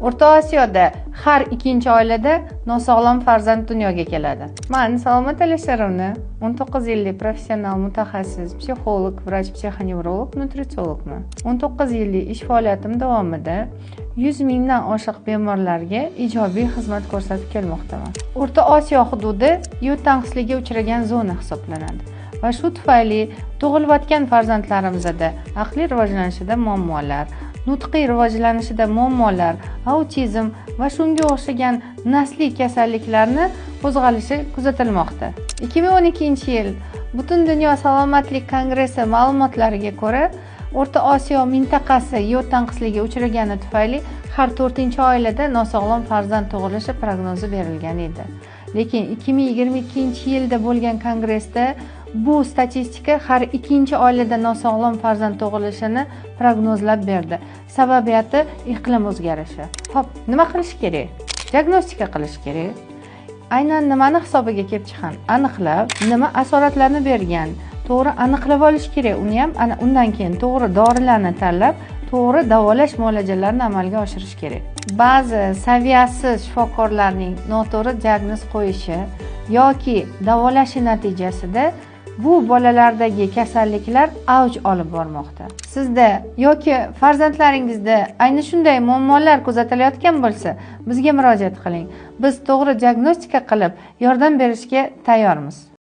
O'rta Osiyoda har ikkinchi oilada nosog'lom farzand dunyoga keladi. Men Salomat Alisherovna 19 yillik professional mutaxassis, psixolog, vrach, psixonevrolog, nutritsiologman. 19 yillik ish faoliyatim davomida 100 mingdan oshiq bemorlarga ijobiy xizmat ko'rsatib kelmoqdaman. O'rta Osiyo hududi yod tanqisligiga uchragan zona hisoblanadi. Va shu tufayli tug'ilayotgan farzandlarimizda aqliy rivojlanishida muammolar, nutqiy rivojlanishida muammolar, autizm va shunga o'xshagan nasliy kasalliklarni qo'zg'alishi kuzatilmoqda. 2012-yil Butun dunyo salomatlik kongressi ma'lumotlariga ko'ra, O'rta Osiyo mintaqasi yod tanqisligiga uchragani tufayli har 4-oilada nosog'lom farzand tug'ilishi prognozi berilgan edi. Lekin 2022-yilda bo'lgan kongressda bu statistika har 2-oilada nosog'lom farzand tug'ilishini prognozlab berdi. Sababiyati iqlim o'zgarishi. Xo'p, nima qilish kerak? Diagnostika qilish kerak. Aynan nimani hisobiga kelib chiqqan aniqlab, nima asoratlarni bergan, to'g'ri aniqlab olish kerak. Uni ham undan keyin to'g'ri dorilarni tanlab, to'g'ri davolash muolajalarini amalga oshirish kerak. Ba'zi saviyasiz shifokorlarning noto'g'ri diagnoz qo'yishi yoki davolashi natijasida bu bolalardagi kasalliklar avj olib bormoqda. Sizda yoki farzandlaringizda ayni shunday muammolar kuzatilayotgan bo'lsa, bizga murojaat qiling. Biz to'g'ri diagnostika qilib, yordam berishga tayyormiz.